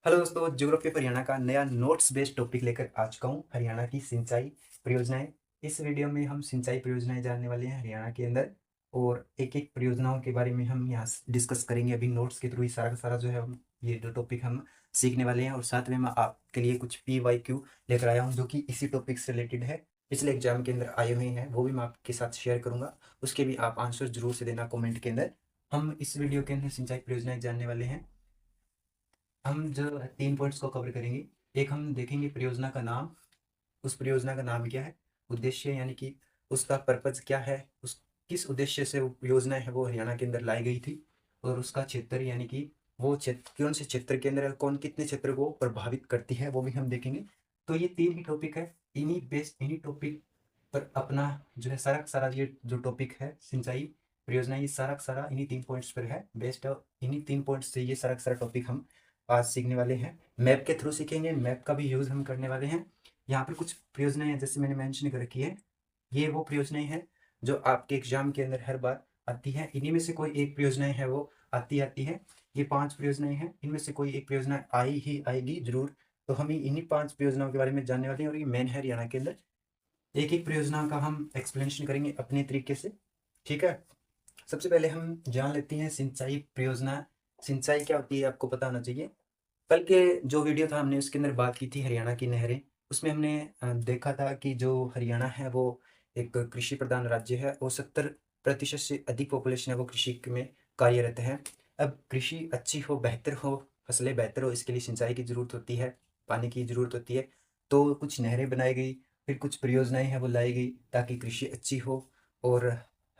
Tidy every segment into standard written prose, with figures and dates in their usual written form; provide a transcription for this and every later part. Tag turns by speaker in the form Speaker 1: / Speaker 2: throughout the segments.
Speaker 1: Hello दोस्तों, geography of Haryana का नया नोट्स बेस्ड टॉपिक लेकर आ चुका हूँ। हरियाणा की सिंचाई परियोजनाएं। इस वीडियो में हम सिंचाई परियोजनाएं जानने वाले हैं हरियाणा के अंदर, और एक एक परियोजनाओं के बारे में हम यहाँ डिस्कस करेंगे। अभी नोट्स के थ्रू ही सारा का सारा जो है हम ये जो टॉपिक हम सीखने वाले हैं, और साथ में मैं आपके लिए कुछ PYQ लेकर आया हूँ जो कि इसी टॉपिक से रिलेटेड है, पिछले एग्जाम के अंदर आए हुए हैं। वो भी मैं आपके साथ शेयर करूंगा, उसके भी आप आंसर जरूर से देना कॉमेंट के अंदर। हम इस वीडियो के अंदर सिंचाई परियोजनाएं जानने वाले हैं। हम जो 3 पॉइंट्स को कवर करेंगे। एक, हम देखेंगे परियोजना का नाम, उस परियोजना का नाम क्या है। उद्देश्य यानी कि उसका पर्पज क्या है, उस किस उद्देश्य से वो योजना है वो हरियाणा के अंदर लाई गई थी। और उसका क्षेत्र यानी कि वो क्षेत्र कौन से क्षेत्र के अंदर, कौन कितने क्षेत्र को प्रभावित करती है, वो भी हम देखेंगे। तो ये 3 ही टॉपिक है। इन्हीं टॉपिक पर अपना जो है सारा का सारा ये जो टॉपिक है सिंचाई परियोजना, ये सारा का सारा इन्हीं 3 पॉइंट्स पर है बेस्ड। इन्हीं 3 पॉइंट्स से ये सारा का सारा टॉपिक हम आज सीखने वाले हैं। मैप के थ्रू सीखेंगे, मैप का भी यूज़ हम करने वाले हैं। यहाँ पर कुछ परियोजनाएं हैं जैसे मैंने मेंशन कर रखी है। ये वो परियोजनाएं हैं जो आपके एग्जाम के अंदर हर बार आती है। इन्हीं में से कोई एक परियोजनाएं है वो आती है। ये 5 परियोजनाएं हैं, इनमें से कोई एक परियोजना आई ही आएगी जरूर। तो हम इन्हीं 5 परियोजनाओं के बारे में जानने वाले हैं, और ये मेन है हरियाणा के अंदर। एक एक परियोजना का हम एक्सप्लेनेशन करेंगे अपने तरीके से। ठीक है। सबसे पहले हम जान लेते हैं सिंचाई परियोजना। सिंचाई क्या होती है आपको पता होना चाहिए। कल के जो वीडियो था हमने उसके अंदर बात की थी हरियाणा की नहरें। उसमें हमने देखा था कि जो हरियाणा है वो एक कृषि प्रधान राज्य है, और 70% से अधिक पॉपुलेशन है वो कृषि में कार्यरत है। अब कृषि अच्छी हो, बेहतर हो, फसलें बेहतर हो, इसके लिए सिंचाई की जरूरत होती है, पानी की जरूरत होती है। तो कुछ नहरें बनाई गई, फिर कुछ परियोजनाएं हैं वो लाई गई ताकि कृषि अच्छी हो। और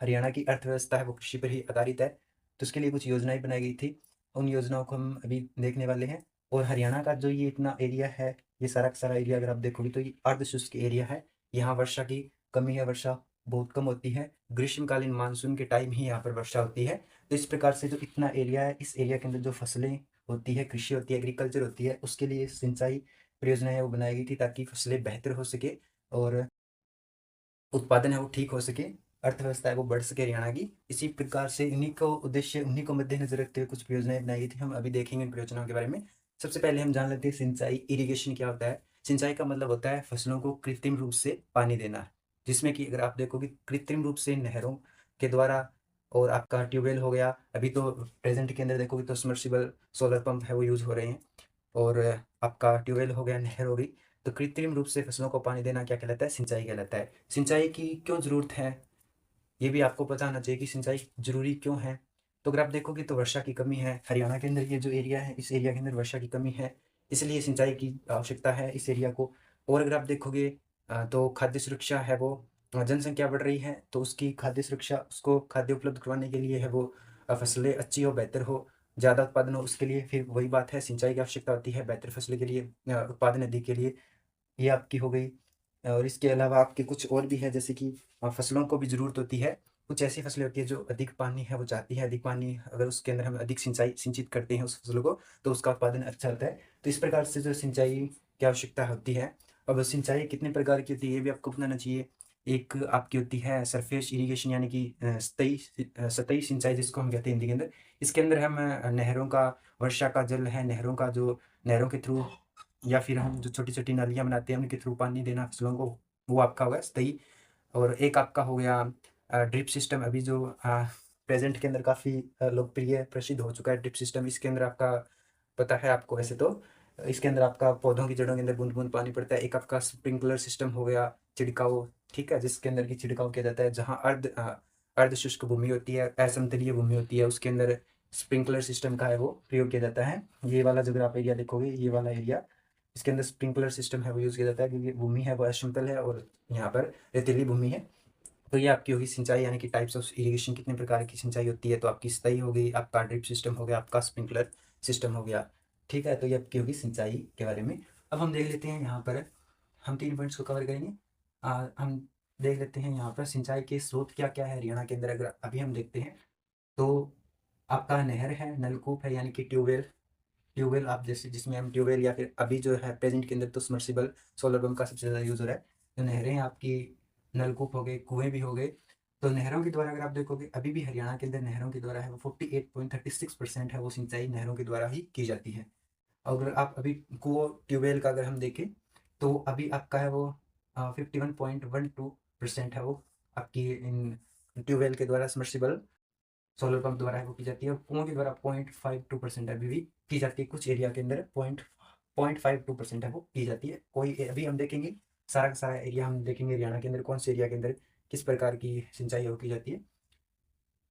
Speaker 1: हरियाणा की अर्थव्यवस्था है वो कृषि पर ही आधारित है, तो उसके लिए कुछ योजनाएं बनाई गई थी। उन योजनाओं को हम अभी देखने वाले हैं। और हरियाणा का जो ये इतना एरिया है, ये सारा का सारा एरिया अगर आप देखोगे तो ये अर्धशुष्क एरिया है। यहाँ वर्षा की कमी है, वर्षा बहुत कम होती है। ग्रीष्मकालीन मानसून के टाइम ही यहाँ पर वर्षा होती है। तो इस प्रकार से जो इतना एरिया है, इस एरिया के अंदर जो फसलें होती है, कृषि होती है, एग्रीकल्चर होती है, उसके लिए सिंचाई परियोजना है वो बनाई गई थी ताकि फसलें बेहतर हो सके, और उत्पादन है वो ठीक हो सके, अर्थव्यवस्था है वो बढ़ सके हरियाणा की। इसी प्रकार से इन्हीं को उद्देश्य, उन्हीं को मद्देनजर रखते हुए कुछ परियोजनाएं बनाई गई थी। हम अभी देखेंगे इन परियोजनाओं के बारे में। सबसे पहले हम जान लेते हैं सिंचाई इरिगेशन क्या होता है। सिंचाई का मतलब होता है फसलों को कृत्रिम रूप से पानी देना, जिसमें कि अगर आप देखोगे कृत्रिम रूप से नहरों के द्वारा, और आपका ट्यूबवेल हो गया। अभी तो प्रेजेंट के अंदर देखोगे तो सबमर्सिबल सोलर पंप है वो यूज़ हो रहे हैं। और आपका ट्यूबवेल हो गया, नहर हो गई। तो कृत्रिम रूप से फसलों को पानी देना क्या कहलाता है, सिंचाई कहलाता है। सिंचाई की क्यों ज़रूरत है, ये भी आपको पता होना चाहिए कि सिंचाई ज़रूरी क्यों है। तो अगर आप देखोगे तो वर्षा की कमी है हरियाणा के अंदर, ये जो एरिया है इस एरिया के अंदर वर्षा की कमी है, इसलिए सिंचाई की आवश्यकता है इस एरिया को। और अगर आप देखोगे तो खाद्य सुरक्षा है वो, जनसंख्या बढ़ रही है तो उसकी खाद्य सुरक्षा, उसको खाद्य उपलब्ध करवाने के लिए है वो, फसलें अच्छी हो, बेहतर हो, ज़्यादा उत्पादन हो, उसके लिए फिर वही बात है, सिंचाई की आवश्यकता होती है बेहतर फसलें के लिए, उत्पादन अधिक के लिए। ये आपकी हो गई। और इसके अलावा आपके कुछ और भी है, जैसे कि फसलों को भी ज़रूरत होती है। कुछ ऐसी फसलें होती है जो अधिक पानी है वो चाहती है, अधिक पानी अगर उसके अंदर हम अधिक सिंचाई सिंचित करते हैं उस फसलों को, तो उसका उत्पादन अच्छा होता है। तो इस प्रकार से जो सिंचाई की आवश्यकता होती है। अब सिंचाई कितने प्रकार की होती है ये भी आपको बताना चाहिए। एक आपकी होती है सरफेस इरिगेशन, यानी कि सतही सिंचाई जिसको हम कहते हैं हिंदी के अंदर। इसके अंदर हम नहरों का, वर्षा का जल है, नहरों का जो नहरों के थ्रू, या फिर हम जो छोटी-छोटी नालियाँ बनाते हैं उनके थ्रू पानी देना फसलों को, वो आपका होगा सतही। और एक आपका हो गया ड्रिप सिस्टम, अभी जो प्रेज़ेंट के अंदर काफ़ी लोकप्रिय प्रसिद्ध हो चुका है ड्रिप सिस्टम। इसके अंदर आपका पता है आपको वैसे तो, इसके अंदर आपका पौधों की जड़ों के अंदर बूँद-बूँद पानी पड़ता है। एक आपका स्प्रिंकलर सिस्टम हो गया, छिड़काव, ठीक है? जिसके अंदर कि छिड़काव किया जाता है जहाँ अर्ध शुष्क भूमि होती है, असमतलीय भूमि होती है, उसके अंदर स्प्रिंकलर सिस्टम का है वो प्रयोग किया जाता है। ये वाला जो अगर आप एरिया देखोगे, ये वाला एरिया, इसके अंदर स्प्रिंकलर सिस्टम है वो यूज़ किया जाता है, क्योंकि भूमि है वो असमतल है और यहाँ पर रेतीली भूमि है। तो ये आपकी होगी सिंचाई, यानी कि टाइप्स ऑफ इरिगेशन, कितने प्रकार की सिंचाई होती है। तो आपकी सतही हो गई, आपका ड्रिप सिस्टम हो गया, आपका स्प्रिंकलर सिस्टम हो गया। ठीक है, तो ये आपकी होगी सिंचाई के बारे में। अब हम देख लेते हैं यहाँ पर, हम 3 पॉइंट्स को कवर करेंगे। हम देख लेते हैं यहाँ पर सिंचाई के स्रोत क्या-क्या है हरियाणा के अंदर। अगर अभी हम देखते हैं तो आपका नहर है, नलकूप है, यानी कि ट्यूबवेल। ट्यूबवेल आप जैसे जिसमें हम ट्यूबवेल, या फिर अभी जो है प्रेजेंट के अंदर तो सबमर्सिबल सोलर पंप का सबसे ज़्यादा यूज़ हो रहा है। तो नहरें आपकी, नलकूप हो गए, कुएँ भी हो गए। तो नहरों के द्वारा अगर आप देखोगे अभी भी हरियाणा के अंदर नहरों के द्वारा है वो 48.36% है वो सिंचाई नहरों के द्वारा ही की जाती है। अगर आप अभी कुओं ट्यूबवेल का अगर हम देखें तो अभी आपका है वो 51.12% है वो आपकी इन ट्यूबवेल के द्वारा सबमर्सिबल सोलर पंप द्वारा है वो की जाती है, और कुओं के द्वारा 0.52% अभी भी की जाती है। कुछ एरिया के अंदर 0.52% है वो की जाती है। कोई अभी हम देखेंगे सारा का सारा एरिया हम देखेंगे हरियाणा के अंदर कौन से एरिया के अंदर किस प्रकार की सिंचाई है वो की जाती है।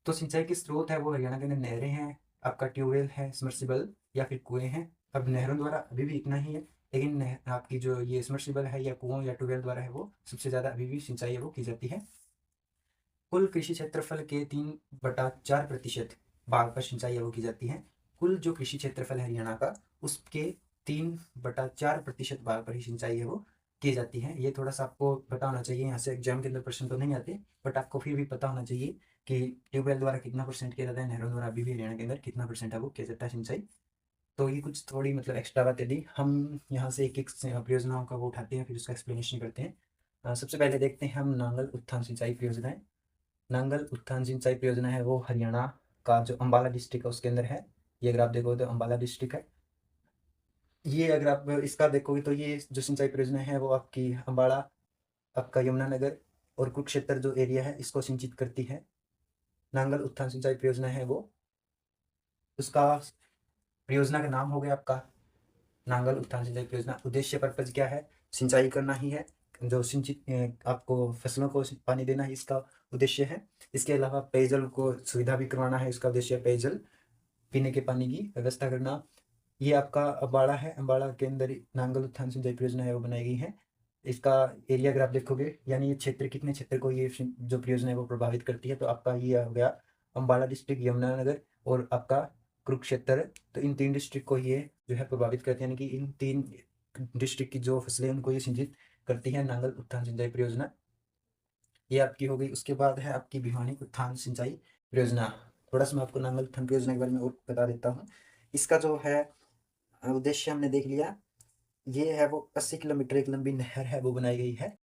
Speaker 1: तो सिंचाई के स्रोत है वो हरियाणा के अंदर नहरें हैं, आपका ट्यूबवेल है, सबमर्सिबल या फिर कुएं हैं। अब नहरों द्वारा अभी भी इतना ही है, लेकिन आपकी जो ये सबमर्सिबल है या कुओं या ट्यूबवेल द्वारा है वो सबसे ज़्यादा अभी भी सिंचाई है वो की जाती है। कुल कृषि क्षेत्रफल के 3/4% भाग पर सिंचाई है वो की जाती है। कुल जो कृषि क्षेत्रफल है हरियाणा का उसके 3/4% भाग पर ही सिंचाई है वो की जाती है। ये थोड़ा सा आपको पता होना चाहिए, यहाँ से एग्जाम के अंदर प्रश्न तो नहीं आते, बट आपको फिर भी पता होना चाहिए कि ट्यूबवेल द्वारा कितना परसेंट किया जाता है, नहरों द्वारा अभी भी हरियाणा के अंदर कितना परसेंट है वो किया जाता है सिंचाई। तो ये कुछ थोड़ी मतलब एक्स्ट्रा बातें दी, हम यहाँ से एक एक परियोजनाओं का वो उठाते हैं फिर उसका एक्सप्लेनेशन करते हैं। सबसे पहले देखते हैं हम नांगल उत्थान सिंचाई परियोजनाएं। नांगल उत्थान सिंचाई परियोजना है वो हरियाणा का जो अम्बाला डिस्ट्रिक्ट है उसके अंदर है। ये अगर आप देखोगे तो अम्बाला डिस्ट्रिक्ट है। ये अगर आप इसका देखोगे तो ये जो सिंचाई परियोजना है वो आपकी अम्बाला, आपका यमुनानगर और कुरुक्षेत्र जो एरिया है इसको सिंचित करती है। नांगल उत्थान सिंचाई परियोजना है वो, उसका परियोजना का नाम हो गया आपका नांगल उत्थान सिंचाई परियोजना। उद्देश्य पर्पज क्या है, सिंचाई करना ही है, जो सिंचित आपको फसलों को पानी देना ही इसका उद्देश्य है। इसके अलावा पेयजल को सुविधा भी करवाना है, इसका उद्देश्य है पेयजल पीने के पानी की व्यवस्था करना। ये आपका अम्बाड़ा है, अम्बाड़ा के अंदर नांगल उत्थान सिंचाई परियोजना है वो बनाई गई है। इसका एरिया अगर आप देखोगे यानी ये क्षेत्र कितने क्षेत्र को ये जो परियोजना है वो प्रभावित करती है, तो आपका ये हो गया अम्बाला डिस्ट्रिक्ट, यमुनानगर और आपका कुरुक्षेत्र। तो इन 3 डिस्ट्रिक्ट को ये जो है प्रभावित करती है, यानी कि इन 3 डिस्ट्रिक्ट की जो फसलें उनको ये सिंचित करती है नांगल उत्थान सिंचाई परियोजना। ये आपकी हो गई। उसके बाद है आपकी भिवानी उत्थान सिंचाई परियोजना। थोड़ा सा मैं आपको नांगल उत्थान परियोजना के बारे में और बता देता हूँ। इसका जो है उद्देश्य हमने देख लिया। ये है वो 80 किलोमीटर एक लंबी नहर है वो बनाई गई है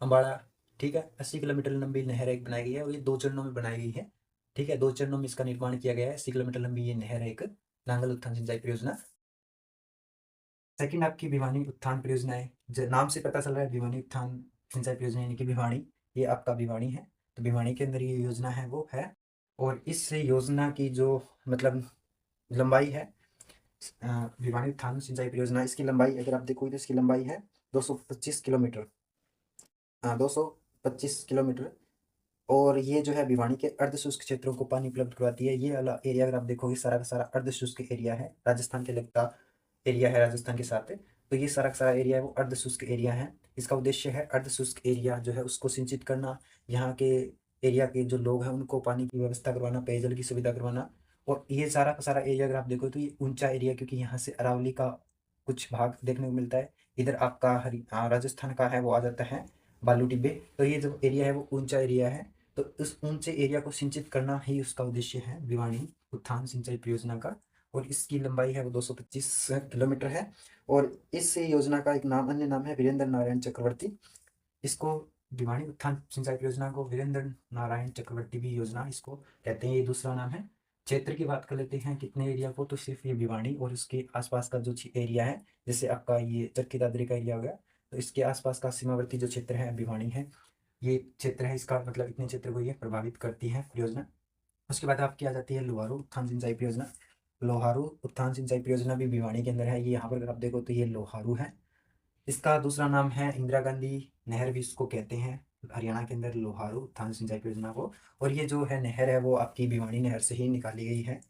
Speaker 1: अम्बाड़ा, ठीक है। 80 किलोमीटर लंबी नहर एक बनाई गई है और ये 2 चरणों में बनाई गई है, ठीक है। 2 चरणों में इसका निर्माण किया गया है। 80 किलोमीटर लंबी ये नहर है एक नांगल उत्थान सिंचाई परियोजना। सेकंड आपकी भिवानी उत्थान परियोजना है, नाम से पता चल रहा है भिवानी उत्थान सिंचाई परियोजना यानी कि भिवानी, ये आपका भिवानी है। तो भिवानी के अंदर ये योजना है वो है, और इस योजना की जो मतलब लंबाई है, भिवानी उत्थान सिंचाई परियोजना, इसकी लंबाई अगर आप देखोगे तो इसकी लंबाई है 225 किलोमीटर, 225 किलोमीटर। और ये जो है भिवानी के अर्धशुष्क क्षेत्रों को पानी उपलब्ध करवाती है। ये वाला एरिया अगर आप देखोगे सारा का सारा अर्धशुष्क एरिया है, राजस्थान के लगता एरिया है राजस्थान के साथ। तो ये सारा का सारा एरिया है वो अर्धशुष्क एरिया है। इसका उद्देश्य है अर्धशुष्क एरिया जो है उसको सिंचित करना, यहाँ के एरिया के जो लोग हैं उनको पानी की व्यवस्था करवाना, पेयजल की सुविधा करवाना। और ये सारा का सारा एरिया अगर आप देखो तो ये ऊंचा एरिया, क्योंकि यहाँ से अरावली का कुछ भाग देखने को मिलता है। इधर आपका राजस्थान का है वो आ जाता है बालू टिब्बे। तो ये जो एरिया है वो ऊंचा एरिया है। तो उस ऊंचे एरिया को सिंचित करना ही उसका उद्देश्य है भिवानी उत्थान सिंचाई परियोजना का। और इसकी लंबाई है वो 225 किलोमीटर है। और इस योजना का एक नाम, अन्य नाम है वीरेंद्र नारायण चक्रवर्ती। इसको भिवानी उत्थान सिंचाई परियोजना को वीरेंद्र नारायण चक्रवर्ती भी योजना इसको कहते हैं, ये दूसरा नाम है। क्षेत्र की बात कर लेते हैं कितने एरिया को, तो सिर्फ ये भिवानी और इसके आसपास का जो एरिया है, जैसे आपका ये चरखी दादरी का एरिया हो गया, तो इसके आसपास का सीमावर्ती जो क्षेत्र है भिवानी है, ये क्षेत्र है इसका, मतलब इतने क्षेत्र को ये प्रभावित करती है परियोजना। उसके बाद आपकी आ जाती है लोहारू उत्थान सिंचाई परियोजना। लोहारू उत्थान सिंचाई परियोजना भी भिवानी के अंदर है। ये यहाँ पर अगर आप देखो तो ये लोहारू है। इसका दूसरा नाम है इंदिरा गांधी नहर भी इसको कहते हैं हरियाणा के अंदर, लोहारू उत्थान सिंचाई परियोजना को। और ये जो है नहर है वो आपकी भिवानी नहर से ही निकाली गई है,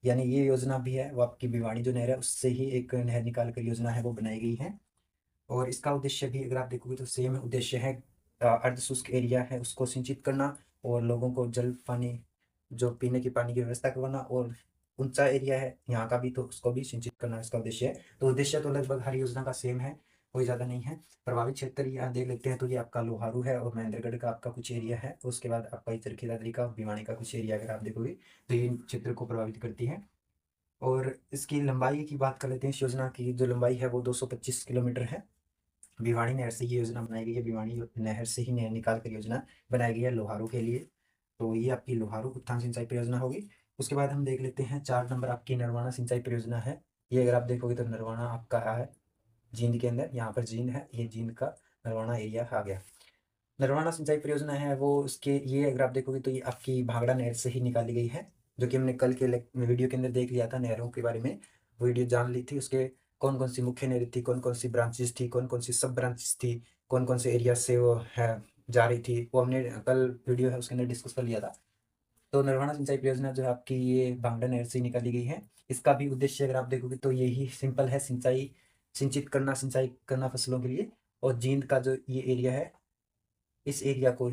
Speaker 1: यानी ये योजना भी है वो आपकी भिवानी जो नहर है उससे ही एक नहर निकाल कर योजना है वो बनाई गई है। और इसका उद्देश्य भी अगर आप देखोगे तो सेम उद्देश्य है, अर्धशुष्क एरिया है उसको सिंचित करना और लोगों को जल पानी जो पीने के पानी की व्यवस्था करवाना, और ऊंचा एरिया है यहाँ का भी तो उसको भी सिंचित करना इसका उद्देश्य है। तो उद्देश्य तो लगभग हर योजना का सेम है, कोई ज़्यादा नहीं है। प्रभावित क्षेत्र यहाँ देख लेते हैं तो ये आपका लोहारू है और महेंद्रगढ़ का आपका कुछ एरिया है। उसके बाद आपका चरखी दादरी का, भिवानी का कुछ एरिया अगर आप देखोगे तो ये क्षेत्र को प्रभावित करती है। और इसकी लंबाई की बात कर लेते हैं, इस योजना की जो लंबाई है वो 225 किलोमीटर है। भिवानी नहर से ये योजना बनाई गई है, भिवानी नहर से ही नहर निकाल कर योजना बनाई गई है लोहारू के लिए। तो ये आपकी लोहारू उत्थान सिंचाई परियोजना होगी। उसके बाद हम देख लेते हैं 4 नंबर आपकी नरवाना सिंचाई परियोजना है। ये अगर आप देखोगे तो नरवाना आपका है जींद के अंदर, यहाँ पर जींद है, ये जींद का नरवाना एरिया आ गया। नरवाना सिंचाई परियोजना है वो उसके ये अगर आप देखोगे तो ये आपकी भाखड़ा नहर से ही निकाली गई है, जो कि हमने कल के वीडियो के अंदर देख लिया था नहरों के बारे में, वीडियो जान ली थी। उसके कौन कौन सी मुख्य नहरें थी, कौन कौन सी ब्रांचेस थी, कौन कौन सी सब ब्रांचेस थी, कौन कौन से एरिया से वो है जा रही थी, वो हमने कल वीडियो है उसके अंदर डिस्कस कर लिया था। तो नरवाना सिंचाई परियोजना जो है आपकी ये भाखड़ा नहर से निकाली गई है। इसका भी उद्देश्य अगर आप देखोगे तो यही सिंपल है, सिंचाई करना फसलों के लिए। और जींद का जो ये एरिया है, इस एरिया को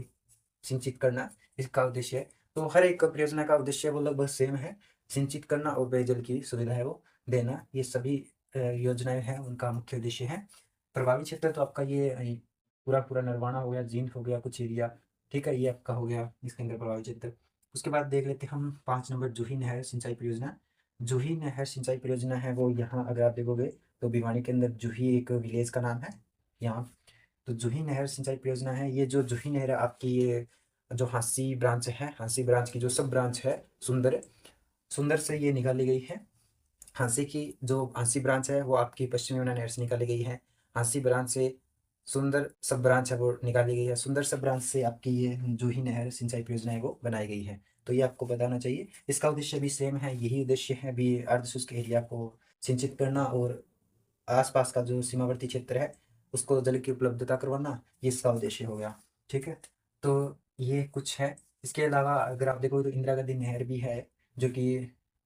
Speaker 1: सिंचित करना इसका उद्देश्य है। तो हर एक परियोजना का उद्देश्य वो लगभग सेम है, सिंचित करना और पेयजल की सुविधा है वो देना। ये सभी योजनाएं हैं, उनका मुख्य उद्देश्य है। प्रभावी क्षेत्र तो आपका ये पूरा पूरा नरवाना हो गया, जींद हो गया कुछ एरिया, ठीक है, ये आपका हो गया इसके अंदर प्रभावी क्षेत्र। उसके बाद देख लेते हैं हम 5 नंबर जूही नहर सिंचाई परियोजना। जूही नहर सिंचाई परियोजना है वो यहाँ अगर आप देखोगे तो भिवानी के अंदर जूही एक विलेज का नाम है यहाँ। तो जूही नहर सिंचाई परियोजना है, ये जो जूही नहर है आपकी ये जो हांसी ब्रांच है, हांसी ब्रांच की जो सब ब्रांच है सुंदर, सुंदर से ये निकाली गई है। हांसी की जो हांसी ब्रांच है वो आपकी पश्चिमी यमुना नहर से निकाली गई है। हांसी ब्रांच से सुंदर सब ब्रांच है वो निकाली गई है। सुंदर सब ब्रांच से आपकी ये जूही नहर सिंचाई परियोजना है वो बनाई गई है। तो ये आपको बताना चाहिए। इसका उद्देश्य भी सेम है, यही उद्देश्य है भी अर्धशुष्क एरिया को सिंचित करना और आसपास का जो सीमावर्ती क्षेत्र है उसको जल की उपलब्धता करवाना, ये इसका उद्देश्य हो गया। ठीक है, तो ये कुछ है। इसके अलावा अगर आप देखो तो इंदिरा गांधी नहर भी है, जो कि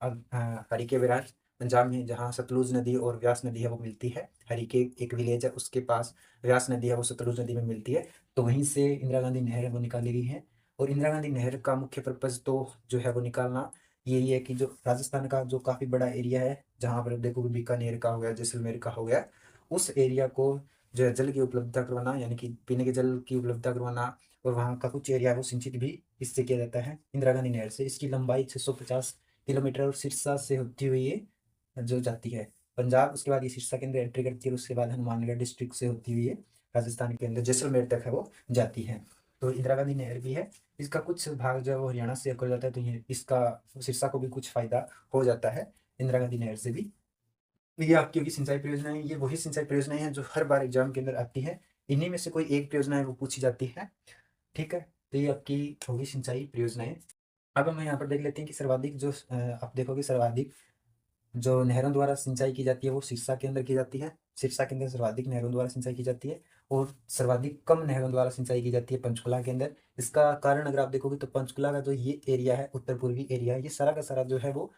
Speaker 1: हरिके बैराज पंजाब में, जहाँ सतलुज नदी और व्यास नदी है वो मिलती है। हरिके एक विलेज है, उसके पास व्यास नदी है वो सतलुज नदी में मिलती है। तो वहीं से इंदिरा गांधी नहर है वो निकाली गई है। और इंदिरा गांधी नहर का मुख्य पर्पज़ तो जो है वो निकालना यही है कि जो राजस्थान का जो काफ़ी बड़ा एरिया है, जहाँ पर देखो बीकानेर का हो गया, जैसलमेर का हो गया, उस एरिया को जो है जल की उपलब्धता करवाना, यानी कि पीने के जल की उपलब्धता करवाना। और वहाँ का कुछ एरिया वो सिंचित भी इससे किया जाता है इंदिरा गांधी नहर से। इसकी लंबाई 650 किलोमीटर और सिरसा से होती हुई ये जो जाती है पंजाब, उसके बाद ये सिरसा के अंदर एंट्री करती है, उसके बाद हनुमानगढ़ डिस्ट्रिक्ट से होती हुई ये राजस्थान के अंदर जैसलमेर तक है वो जाती है। तो इंदिरा गांधी नहर भी है। इसका कुछ भाग जो है वो हरियाणा से होकर जाता है, तो ये इसका सिरसा को भी कुछ फायदा हो जाता है इंदिरा गांधी नहर से भी। ये आपकी होगी सिंचाई परियोजनाएं, ये वही सिंचाई परियोजनाएं हैं जो हर बार एग्जाम के अंदर आती है। इन्हीं में से कोई एक परियोजना है वो पूछी जाती है। ठीक है, तो ये आपकी होगी सिंचाई परियोजनाएं। अब हम यहाँ पर देख लेते हैं कि सर्वाधिक जो आप देखोगे सर्वाधिक जो नहरों द्वारा सिंचाई की जाती है वो सिरसा के अंदर की जाती है। सिरसा के अंदर सर्वाधिक नहरों द्वारा सिंचाई की जाती है। और सर्वाधिक कम नहरों द्वारा सिंचाई की जाती है पंचकुला के अंदर। इसका कारण अगर आप देखोगे तो पंचकुला का जो ये एरिया है, उत्तर पूर्वी एरिया है, ये सारा का सारा जो है वो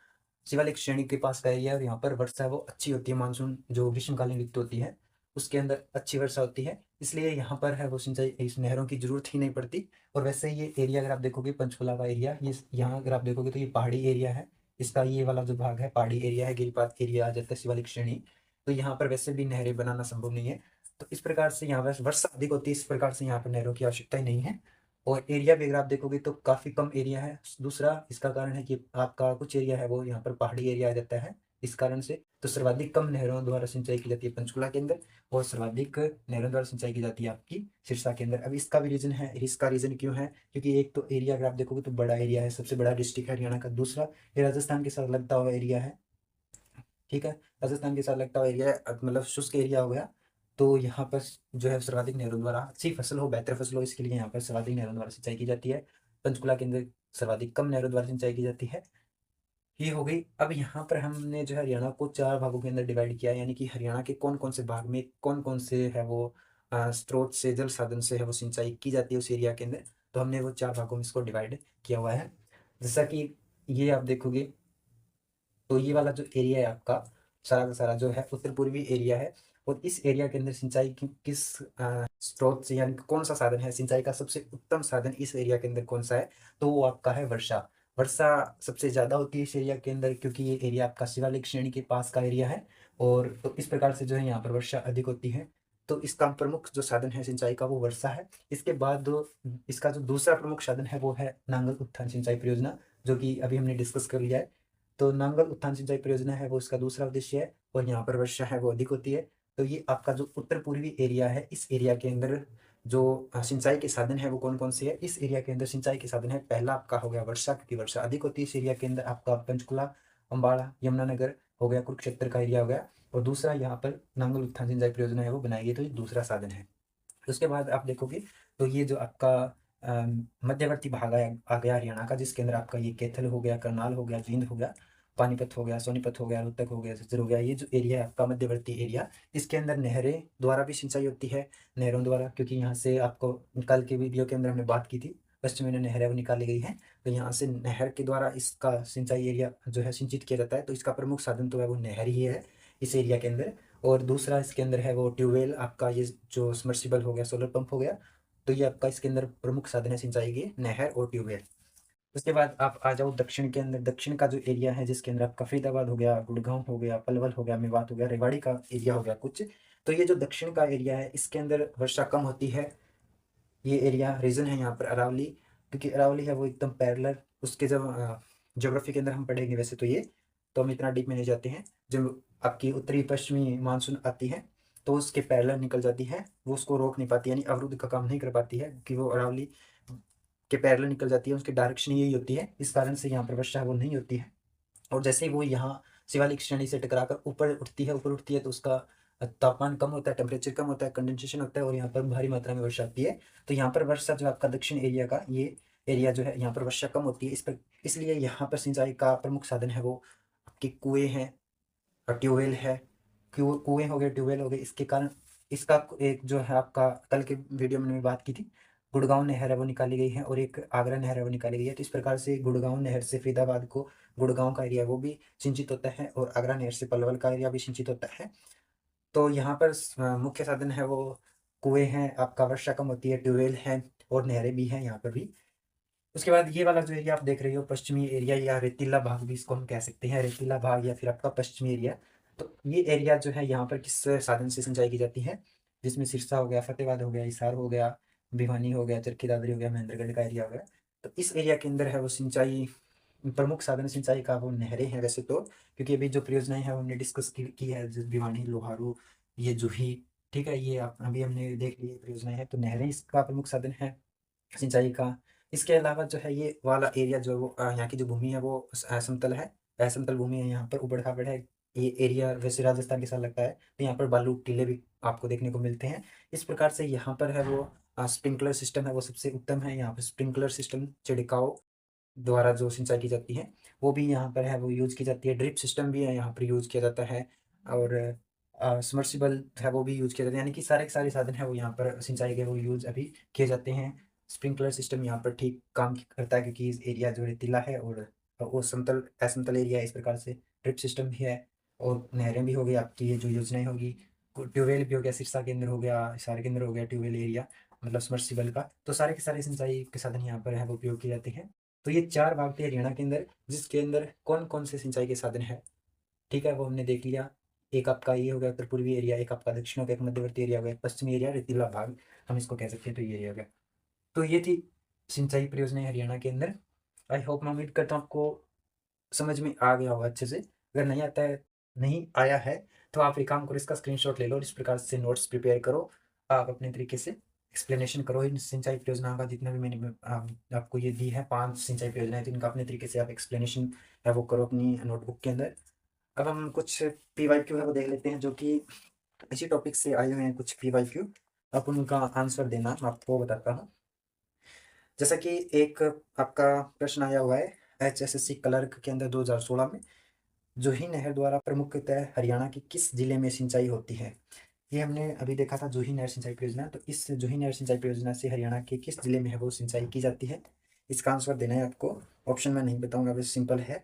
Speaker 1: शिवालिक श्रेणी के पास का एरिया है। और यहाँ पर वर्षा है वो अच्छी होती है, मानसून जो ग्रीष्मकालीन ऋतु होती है उसके अंदर अच्छी वर्षा होती है, इसलिए यहाँ पर है वो सिंचाई इस नहरों की जरूरत ही नहीं पड़ती। और वैसे ये एरिया अगर आप देखोगे पंचकुला का एरिया, ये यहाँ अगर आप देखोगे तो ये पहाड़ी एरिया है। इसका ये वाला जो भाग है पहाड़ी एरिया है, गिरिपात एरिया आ जाता है, शिवालिक श्रेणी। तो यहाँ पर वैसे भी नहरें बनाना संभव नहीं है। तो इस प्रकार से यहाँ पर वर्षा अधिक होती है, इस प्रकार से यहाँ पर नहरों की आवश्यकता ही नहीं है। और एरिया भी अगर आप देखोगे तो काफ़ी कम एरिया है। दूसरा इसका कारण है कि आपका कुछ एरिया है वो यहाँ पर पहाड़ी एरिया आ जाता है, इस कारण से। तो सर्वाधिक कम नहरों द्वारा सिंचाई की जाती है पंचकुला के अंदर, और सर्वाधिक नहरों द्वारा सिंचाई की जाती है आपकी सिरसा के अंदर। अब इसका भी रीजन है, इसका रीजन क्यों है, क्योंकि एक तो एरिया अगर आप देखोगे तो बड़ा एरिया है, सबसे बड़ा डिस्ट्रिक्ट है हरियाणा का। दूसरा ये राजस्थान के साथ लगता हुआ एरिया है। ठीक है, राजस्थान के साथ लगता हुआ एरिया है, मतलब शुष्क एरिया हो गया। तो यहाँ पर जो है सर्वाधिक नहरों द्वारा अच्छी फसल हो, बेहतर फसल हो, इसके लिए यहाँ पर सर्वाधिक नहरों द्वारा सिंचाई की जाती है। पंचकुला के अंदर सर्वाधिक कम नहरों द्वारा सिंचाई की जाती है। ये हो गई। अब यहाँ पर हमने जो है हरियाणा को 4 भागों के अंदर डिवाइड किया है, यानी कि हरियाणा के कौन कौन से भाग में कौन कौन से है वो स्रोत से जल साधन से है वो सिंचाई की जाती है उस एरिया के अंदर। तो हमने वो 4 भागों में इसको डिवाइड किया हुआ है। जैसा कि ये आप देखोगे तो ये वाला जो एरिया है आपका सारा का सारा जो है उत्तर पूर्वी एरिया है। और इस एरिया के अंदर सिंचाई की किस स्रोत से, यानी कि कौन सा साधन है सिंचाई का सबसे उत्तम साधन इस एरिया के अंदर कौन सा है, तो वो आपका है वर्षा। वर्षा सबसे ज़्यादा होती है इस एरिया के अंदर, क्योंकि ये एरिया आपका शिवालिक श्रेणी के पास का एरिया है। और तो इस प्रकार से जो है यहाँ पर वर्षा अधिक होती है। तो इसका प्रमुख जो साधन है सिंचाई का वो वर्षा है। इसके बाद इसका जो दूसरा प्रमुख साधन है वो है नांगल उत्थान सिंचाई परियोजना, जो कि अभी हमने डिस्कस कर लिया है। तो नांगल उत्थान सिंचाई परियोजना है वो इसका दूसरा उद्देश्य है, और यहाँ पर वर्षा है वो अधिक होती है। तो ये आपका जो उत्तर पूर्वी एरिया है, इस एरिया के अंदर जो सिंचाई के साधन है वो कौन कौन से है, इस एरिया के अंदर सिंचाई के साधन है, पहला आपका हो गया वर्षा, क्योंकि वर्षा अधिक होती है इस एरिया के अंदर। आपका पंचकुला, अम्बाड़ा, यमुनानगर, हो गया, कुरुक्षेत्र का एरिया हो गया, और दूसरा यहाँ पर नांगल उत्थान सिंचाई परियोजना है वो बनाई गई, तो ये दूसरा साधन है। उसके बाद आप देखोगे तो ये जो आपका मध्यवर्ती भाग आ गया हरियाणा का, जिसके अंदर आपका ये कैथल हो गया, करनाल हो गया, जींद हो गया, पानीपत हो गया, सोनीपत हो गया, रोहतक हो गया, झज्जर हो गया। ये जो एरिया है आपका मध्यवर्ती एरिया, इसके अंदर नहरें द्वारा भी सिंचाई होती है, नहरों द्वारा, क्योंकि यहाँ से आपको कल के वीडियो के अंदर हमने बात की थी, पश्चिमी में नहरें वो निकाली गई हैं, तो यहाँ से नहर के द्वारा इसका सिंचाई एरिया जो है सिंचित किया जाता है। तो इसका प्रमुख साधन तो है वो नहर ही है इस एरिया के अंदर। और दूसरा इसके अंदर है वो ट्यूबवेल, आपका ये जो सबमर्सिबल हो गया, सोलर पंप हो गया, तो ये आपका इसके अंदर प्रमुख साधन है सिंचाई के, नहर और ट्यूबवेल। उसके बाद आप आ जाओ दक्षिण के अंदर, दक्षिण का जो एरिया है जिसके अंदर आपका फरीदाबाद हो गया, गुड़गांव हो गया, पलवल हो गया, मेवात हो गया, रेवाड़ी का एरिया हो गया कुछ। तो ये जो दक्षिण का एरिया है इसके अंदर वर्षा कम होती है। ये एरिया रीजन है यहाँ पर अरावली, क्योंकि अरावली है वो एकदम पैरेलल, उसके जब ज्योग्राफी के अंदर हम पढ़ेंगे वैसे तो ये, तो हम इतना डीप में नहीं जाते हैं। जब आपकी उत्तरी पश्चिमी मानसून आती है तो उसके पैरेलल निकल जाती है, वो उसको रोक नहीं पाती, यानी अवरुद्ध का काम नहीं कर पाती है, कि वो अरावली के पैरेलल निकल जाती है, उसकी डायरेक्शन यही होती है, इस कारण से यहाँ पर वर्षा वो नहीं होती है। और जैसे ही वो यहाँ शिवालिक श्रेणी से टकराकर ऊपर उठती है तो उसका तापमान कम होता है, टेम्परेचर कम होता है, कंडेंसेशन होता है, और यहाँ पर भारी मात्रा में वर्षा आती है। तो यहाँ पर वर्षा जो आपका दक्षिण एरिया का ये एरिया जो है, यहाँ पर वर्षा कम होती है, इसलिए यहाँ पर सिंचाई का प्रमुख साधन है वो आपके कुएं हैं और ट्यूबवेल है। कुएं हो गए, ट्यूबवेल हो गए, इसके कारण इसका एक जो है आपका कल के वीडियो में मैंने बात की थी, गुड़गांव नहर है वो निकाली गई है, और एक आगरा नहर है वो निकाली गई है। तो इस प्रकार से गुड़गांव नहर से फरीदाबाद को, गुड़गांव का एरिया वो भी सिंचित होता है, और आगरा नहर से पलवल का एरिया भी सिंचित होता है। तो यहाँ पर मुख्य साधन है वो कुएं हैं, आपका वर्षा कम होती है, ट्यूबवेल है, और नहरें भी हैं यहाँ पर भी। उसके बाद ये वाला जो एरिया आप देख रहे हो, पश्चिमी एरिया या रेतीला भाग भी इसको हम कह सकते हैं, रेतीला भाग या फिर आपका पश्चिमी एरिया। तो ये एरिया जो है यहाँ पर किस साधन से सिंचाई की जाती है, जिसमें सिरसा हो गया, फतेहाबाद हो गया, हिसार हो गया, भिवानी हो गया, चरखी दादरी हो गया, महेंद्रगढ़ का एरिया हो गया। तो इस एरिया के अंदर है वो सिंचाई, प्रमुख साधन सिंचाई का वो नहरें हैं वैसे तो, क्योंकि अभी जो परियोजनाएं हैं हमने डिस्कस की है, जैसे भिवानी, लोहारू, ये जूही, ठीक है, ये अभी हमने देख ली परियोजनाएं हैं, तो नहरें इसका प्रमुख साधन है सिंचाई का। इसके अलावा जो है ये वाला एरिया जो है वो यहाँ की जो भूमि है वो समतल है, असमतल भूमि है, यहाँ पर उबड़ खाबड़ है। ये एरिया वैसे राजस्थान के साथ लगता है, तो यहाँ पर बालू टीले भी आपको देखने को मिलते हैं। इस प्रकार से यहाँ पर है वो स्प्रिंकलर सिस्टम है वो सबसे उत्तम है। यहाँ पर स्प्रिंकलर सिस्टम, छिड़काव द्वारा जो सिंचाई की जाती है वो भी यहाँ पर है वो यूज की जाती है। ड्रिप सिस्टम भी है यहाँ पर यूज किया जाता है, और सबमर्सिबल है वो भी यूज किया जाता है, यानी कि सारे के सारे साधन है वो यहाँ पर सिंचाई के वो यूज अभी किए जाते हैं। स्प्रिंकलर सिस्टम यहाँ पर ठीक काम करता है, क्योंकि इस एरिया जो रेतीला है और वो समतल असमतल एरिया है, इस प्रकार से ड्रिप सिस्टम भी है, और नहरें भी हो गई आपकी, ये जो योजनाएं होगी, ट्यूबवेल भी हो गया, सिरसा के अंदर हो गया, सारे के अंदर हो गया ट्यूबवेल एरिया, मतलब सबमर्सिबल का। तो सारे के सारे सिंचाई के साधन यहाँ पर है वो उपयोग किए जाते हैं। तो ये 4 भाग थे हरियाणा के अंदर, जिसके अंदर कौन-कौन से सिंचाई के साधन हैं, ठीक है, वो हमने देख लिया। एक आपका ये हो गया उत्तर पूर्वी एरिया, एक आपका दक्षिण हो गया, एक मध्यवर्ती एरिया हो गया, एक पश्चिमी एरिया, रेतीला भाग हम इसको कह सकते हैं, तो ये एरिया हो गया। तो ये थी सिंचाई परियोजनाएँ हरियाणा के अंदर। आई होप, मैं उम्मीद करता हूँ आपको समझ में आ गया होगा अच्छे से। अगर नहीं आता है, नहीं आया है, तो आप एक काम करो, इसका स्क्रीनशॉट ले लो और इस प्रकार से नोट्स प्रिपेयर करो। आप अपने तरीके से एक्सप्लेनेशन करो इन सिंचाई परियोजनाओं का, जितना भी मैंने आपको ये दी है 5 सिंचाई परियोजनाएँ, तो इनका अपने तरीके से आप एक्सप्लेनेशन है वो करो अपनी नोटबुक के अंदर। अब हम कुछ पीवाईक्यू है वो देख लेते हैं, जो कि इसी टॉपिक से आए हुए हैं कुछ पीवाईक्यू। आप उनका आंसर देना, मैं आपको बताता हूँ। जैसा कि एक आपका प्रश्न आया हुआ है HSSC क्लर्क के अंदर 2016 में, जूही नहर द्वारा प्रमुखतः हरियाणा के किस जिले में सिंचाई होती है। ये हमने अभी देखा था जूही नहर सिंचाई परियोजना, तो इस जूही नहर सिंचाई परियोजना से हरियाणा के किस जिले में है वो सिंचाई की जाती है, इसका आंसर देना है आपको। ऑप्शन मैं नहीं बताऊंगा, बस सिंपल है।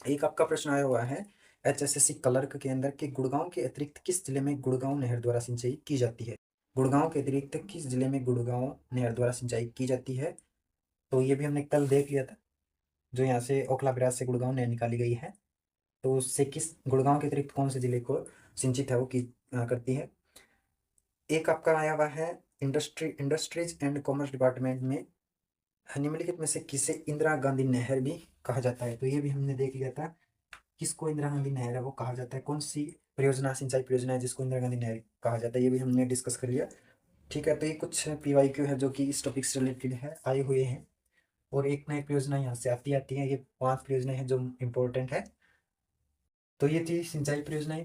Speaker 1: एक आपका प्रश्न आया हुआ है HSSC क्लर्क के अंदर कि गुड़गांव के अतिरिक्त किस जिले में गुड़गांव नहर द्वारा सिंचाई की जाती है। गुड़गांव के अतिरिक्त किस जिले में गुड़गांव नहर द्वारा सिंचाई की जाती है, तो ये भी हमने कल देख लिया था, जो यहाँ से ओखला बैराज से गुड़गांव नहर निकाली गई है, तो उससे किस गुड़गांव के अतिरिक्त कौन से जिले को सिंचित है वो की करती है। एक आपका आया हुआ है इंडस्ट्रीज एंड कॉमर्स डिपार्टमेंट में निम्नलिखित में से किसे इंदिरा गांधी नहर भी कहा जाता है, तो ये भी हमने देख लिया था, किसको इंदिरा गांधी नहर है वो कहा जाता है, कौन सी परियोजना, सिंचाई परियोजना है जिसको इंदिरा गांधी नहर कहा जाता है, ये भी हमने डिस्कस कर लिया। ठीक है, तो ये कुछ पीवाईक्यू है जो कि इस टॉपिक से रिलेटेड है, आए हुए हैं, और एक ना एक परियोजना यहाँ से आती आती है। ये 5 परियोजनाएं हैं जो इम्पोर्टेंट है। तो ये थी सिंचाई परियोजनाएं।